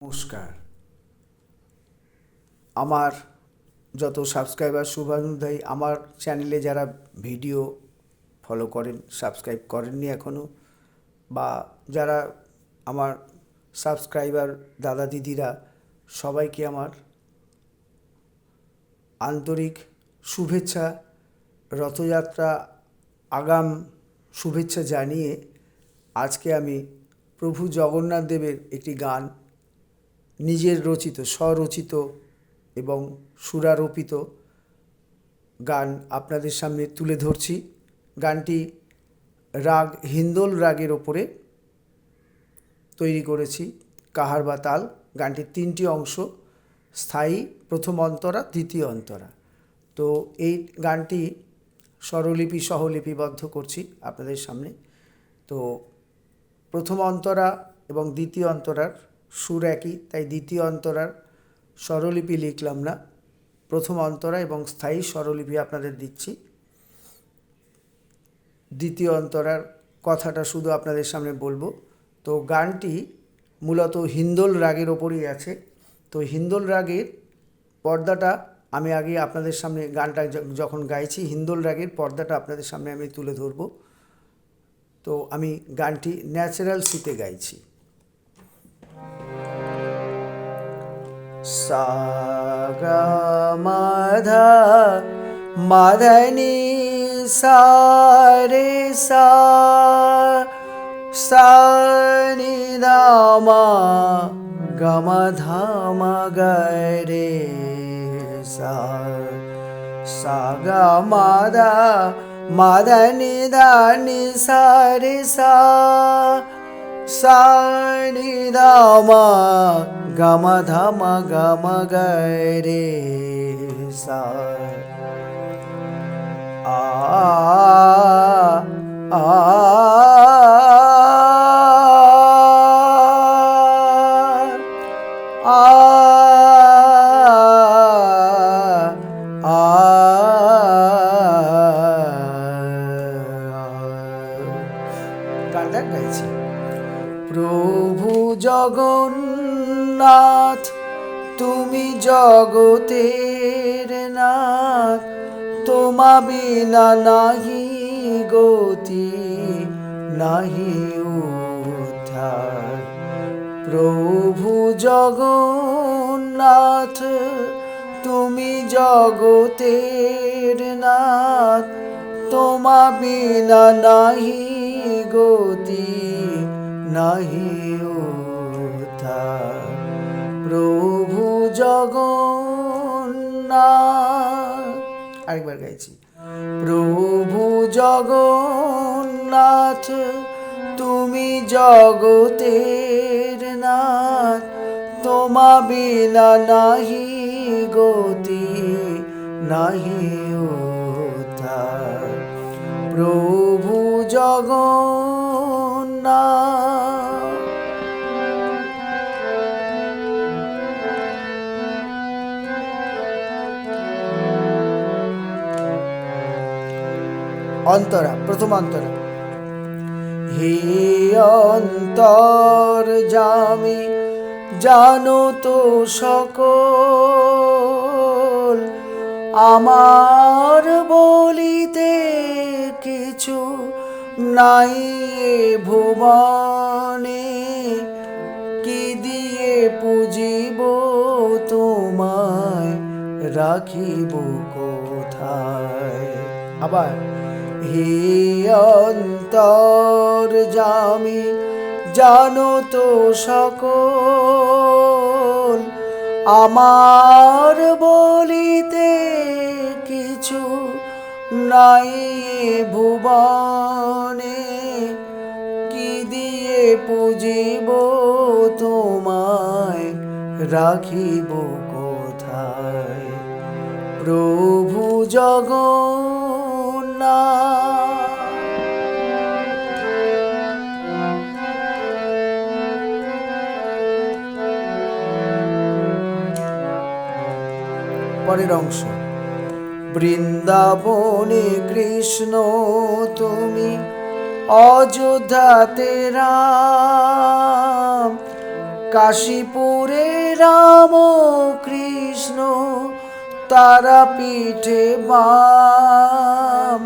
নমস্কার। আমার যত সাবস্ক্রাইবার শুভানুধ্যায়ী, আমার চ্যানেলে যারা ভিডিও ফলো করেন, সাবস্ক্রাইব করেননি এখনও, বা যারা আমার সাবস্ক্রাইবার দাদা দিদিরা, সবাইকে আমার আন্তরিক শুভেচ্ছা, রথযাত্রা আগাম শুভেচ্ছা জানিয়ে আজকে আমি প্রভু জগন্নাথ দেবের একটি গান, নিজের রচিত, স্বরচিত এবং সুরারোপিত গান আপনাদের সামনে তুলে ধরছি। গানটি রাগ হিন্দোল রাগের ওপরে তৈরি করেছি, কাহার বা তাল। গানটির 3টি অংশ, স্থায়ী, প্রথম অন্তরা, দ্বিতীয় অন্তরা। তো এই গানটি স্বরলিপি সহ লিপিবদ্ধ করছি আপনাদের সামনে। তো প্রথম অন্তরা এবং দ্বিতীয় অন্তরার সুর একই, তাই দ্বিতীয় অন্তরার স্বরলিপি লিখলাম না, প্রথম অন্তরা এবং স্থায়ী স্বরলিপি আপনাদের দিচ্ছি। দ্বিতীয় অন্তরার কথাটা শুধু আপনাদের সামনে বলবো। তো গানটি মূলত হিন্দোল রাগের ওপরই আছে। তো হিন্দোল রাগের পর্দাটা আমি আগে আপনাদের সামনে, গানটা যখন গাইছি হিন্দোল রাগের পর্দাটা আপনাদের সামনে আমি তুলে ধরবো। তো আমি গানটি ন্যাচারাল সিতে গাইছি। সা গা মা ধা মা ধা নি সা রে সা, সা নি ধা মা গা মা ধা মা গা রে সা, সা গা মা ধা নি সা রে সা, সা নি ধা মা গা মা ধা মা গা মা গা রে সা। আ আ আ গানটা গাইছি। প্রভু জগন্নাথ তুমি জগতের নাথ, তোমা বিনা নাহি গতি নাহি উদ্ধার। প্রভু জগন্নাথ তুমি জগতের নাথ, তোমা বিনা নাহি গতি নাহি উদ্ধার। প্রভু জগন্নাথ, আরেকবার গাইছি। প্রভু জগন্নাথ তুমি জগতের নাথ, তোমা বিনা নাহি গতি নাহি উদ্ধার। প্রভু জগন্নাথ। অন্তরা, প্রথম অন্তরা। হে অন্তর জামি জানো তো সকল, আমার বলিতে কিছু নাই ভুবনে, কি দিয়ে পুজিব তোমায় রাখিব কোথায়। আবার, হে অন্তর জামি জানো তো সকল, আমার বলিতে কিছু নাই ভুবনে, কি দিয়ে পুজিব তোমায় রাখিব কোথায়। প্রভু জগন্নাথ। পরের অংশ। বৃন্দাবনে কৃষ্ণ তুমি, অযোধ্যাতে রাম, কাশীপুরে রাম কৃষ্ণ তারাপীঠে বাম,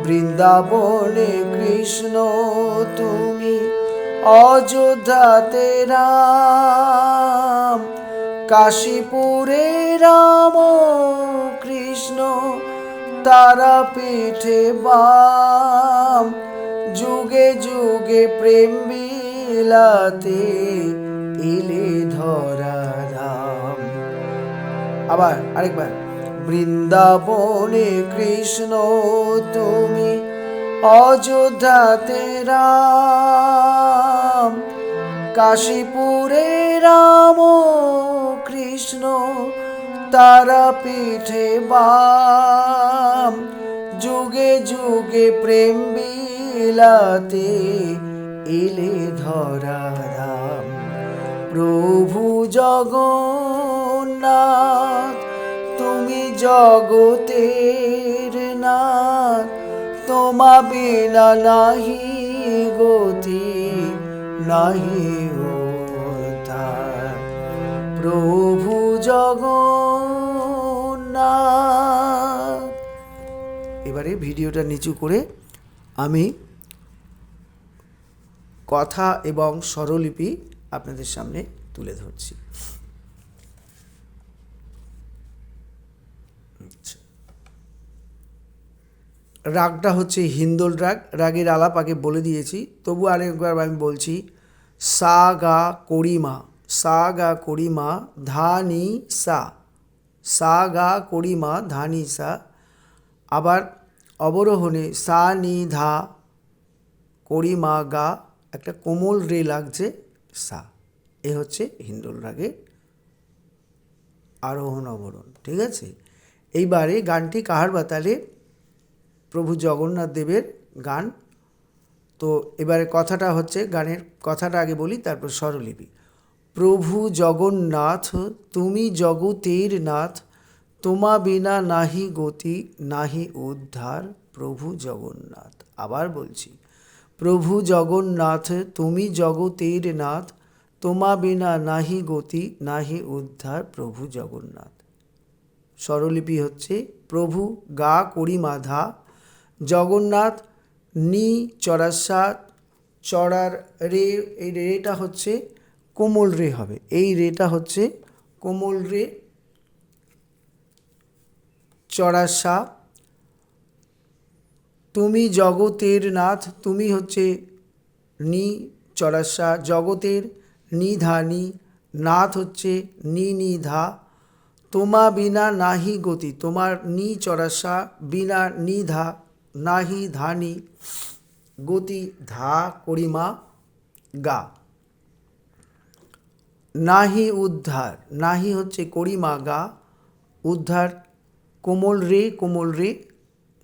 বৃন্দাবনে কৃষ্ণ তুমি অযোধ্যাতে রাম। কাশীপুরে রাম কৃষ্ণ তারাপীঠে বাম, যুগে যুগে প্রেম বিলাতে এলে ধরা ধাম। আবার আরেকবার, বৃন্দাবনে কৃষ্ণ তুমি অযোধ্যাতে রাম। কাশীপুরে রাম কৃষ্ণ তারাপীঠে বাম, যুগে যুগে প্রেম বিলাতে এলে ধরা ধাম। প্রভু জগন্নাথ তুমি জগতের নাথ, তোমা বিনা নাহি গতি নাহি উদ্ধার। প্রভু জগন্নাথ। এবারে ভিডিওটা নিচু করে আমি কথা এবং স্বরলিপি আপনাদের সামনে তুলে ধরছি। রাগটা হচ্ছে হিন্দোল রাগ। রাগের আলাপ আগে বলে দিয়েছি, তবু আরেকবার আমি বলছি। সা গা কড়িমা, সা গা কড়িমা ধা নি সা, সা গা কড়িমা ধা নি সা। আবার অবরোহণে সা নি ধা কড়িমা গা, একটা কোমল রে লাগছে সা। এ হচ্ছে হিন্দোল রাগের আরোহণ অবরোহণ। ঠিক আছে, এইবারে গানটি কাহার বাতালে প্রভু জগন্নাথ দেবের গান। তো এবারে কথাটা হচ্ছে, গানের কথাটা আগে বলি, তারপর স্বরলিপি। প্রভু জগন্নাথ তুমি জগতের নাথ, তোমা বিনা নাহি গতি নাহি উদ্ধার। প্রভু জগন্নাথ। আবার বলছি, প্রভু জগন্নাথ তুমি জগতের নাথ, তোমা বিনা নাহি গতি নাহি উদ্ধার। প্রভু জগন্নাথ। স্বরলিপি হচ্ছে প্রভু গা কড়িমা ধা, জগন্নাথ নি চড়াসা, চড়ার রে, এই রেটা হচ্ছে কোমল রে হবে, এই রেটা হচ্ছে কোমল রে, চড়াসা। তুমি জগতের নাথ, তুমি হচ্ছে নি চড়াসা, জগতের নি ধা নি, নাথ হচ্ছে নি নি ধা। তোমা বিনা নাহি গতি, তোমার নি চড়াসা বিনা নি ধা, নাহি ধানি গতি ধা কড়িমা গা। নাহি উদ্ধার, নাহি হচ্ছে কড়িমা গা, উদ্ধার কোমল রে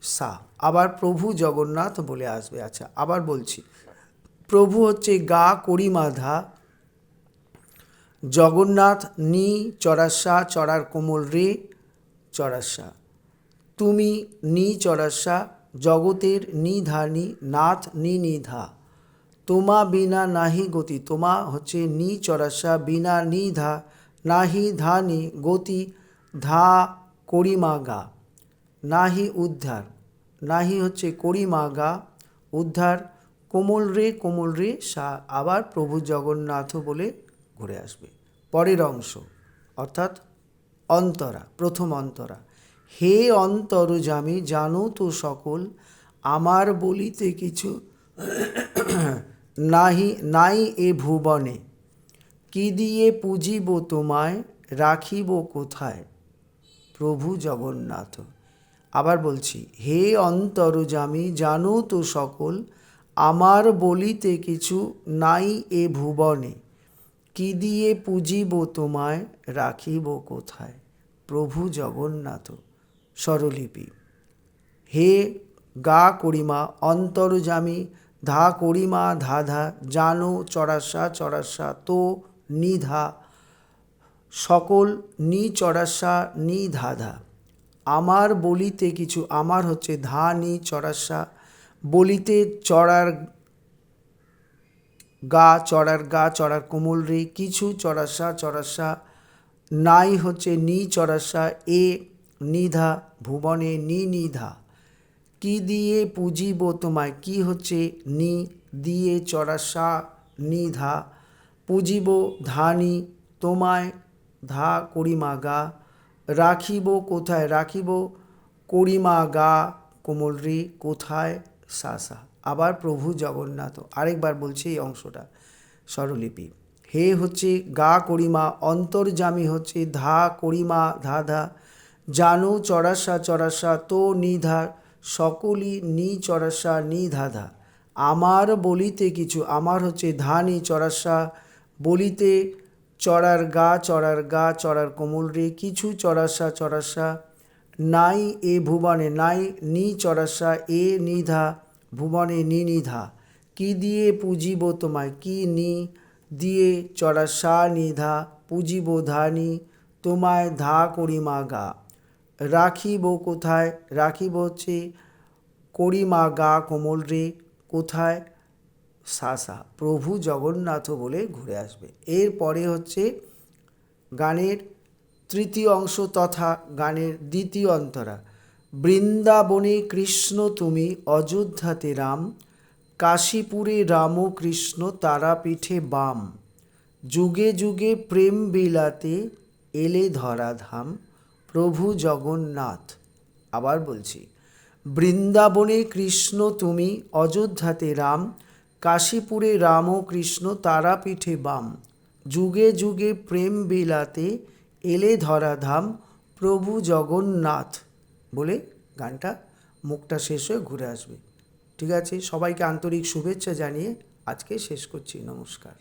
সা। আবার প্রভু জগন্নাথ বলে আসবে। আচ্ছা, আবার বলছি, প্রভু হচ্ছে গা কড়িমা ধা, জগন্নাথ নি চড়াসা, চড়ার কোমল রে চড়াসা। তুমি নি চড়াসা, জগতের নি ধানি, নাথ নি নি ধা। তোমা বিনা নাহি গতি, তোমা হচ্ছে নি চড়াসা বিনা নি ধা, নাহি ধানি গতি ধা কড়িমা গা। নাহি উদ্ধার, নাহি হচ্ছে কড়িমা গা, উদ্ধার কোমল রে সা। আবার প্রভু জগন্নাথ বলে ঘুরে আসবে। পরের অংশ অর্থাৎ অন্তরা, প্রথম অন্তরা। হে অন্তর্যামী জানো তো সকল, আমার বলিতে কিছু নাহি নাই এ ভুবনে, কি দিয়ে পুজিব তোমায় রাখিব কোথায়। প্রভু জগন্নাথ। আবার বলছি, হে অন্তর্যামী জানো তো সকল, আমার বলিতে কিছু নাই এ ভুবনে, কি দিয়ে পুজিব তোমায় রাখিব কোথায়। প্রভু জগন্নাথ। স্বরলিপি, হে গা কড়িমা অন্তর্যামী, ধা কড়িমা ধা ধা, জানো চড়াসা চড়াসা তো নিধা, সকল নি চড়াসা নি ধাধা। আমার বলিতে কিছু, আমার হচ্ছে ধা নি চড়াসা, বলিতে চড়ার গা চড়ার কোমল রে, কিছু চড়াসা, নাই হচ্ছে নি চড়াসা, এ নিধা ভুবনে নি নিধা, কি দিয়ে পুজিব তোমায়, কি হচ্ছে নি দিয়ে চড়াসা নিধা, পুজিব ধানি তোমায় ধা করিমা গা, রাখিব কোথায়, রাখিব করিমা গা কোমল রে, কোথায় সা। আবার প্রভু জগন্নাথ, আরেকবার বলছি এই অংশটা স্বরলিপি। হে হচ্ছে গা করিমা, অন্তর্যামী হচ্ছে ধা করিমা ধা, জানু চড়াসা তো নিধা, সকলই নি চড়াসা নি ধা, আমার বলিতে কিছু, আমার হচ্ছে ধানি চড়াসা, বলিতে চড়ার গা চড়ার কোমল রে, কিছু চড়াসা, নাই এ ভুবনে, নাই নি চড়াসা, এ নিধা ভুবনে নি নিধা, কি দিয়ে পুজিব তোমায়, কি নি দিয়ে চড়াসা নিধা, পুজিব ধানি তোমায় ধা করিমা গা, রাখিব কোথায়, রাখিব হচ্ছে করিমা গা কোমল রে, কোথায় সা। প্রভু জগন্নাথ বলে ঘুরে আসবে। এরপরে হচ্ছে গানের তৃতীয় অংশ তথা গানের দ্বিতীয় অন্তরা। বৃন্দাবনে কৃষ্ণ তুমি, অযোধ্যাতে রাম, কাশীপুরে রামকৃষ্ণ, তারাপীঠে বাম, যুগে যুগে প্রেম বিলাতে এলে ধরাধাম, প্রভু জগন্নাথ। আবার বলছি, বৃন্দাবনে কৃষ্ণ তুমি, অযোধ্যাতে রাম, কাশীপুরে রামকৃষ্ণ, তারাপীঠে বাম, যুগে যুগে প্রেম বিলাতে এলে ধরাধাম, প্রভু জগন্নাথ বলে গানটা মুখটা শেষ হয়ে ঘুরে আসবে। ঠিক আছে, সবাইকে আন্তরিক শুভেচ্ছা জানিয়ে আজকে শেষ করছি। নমস্কার।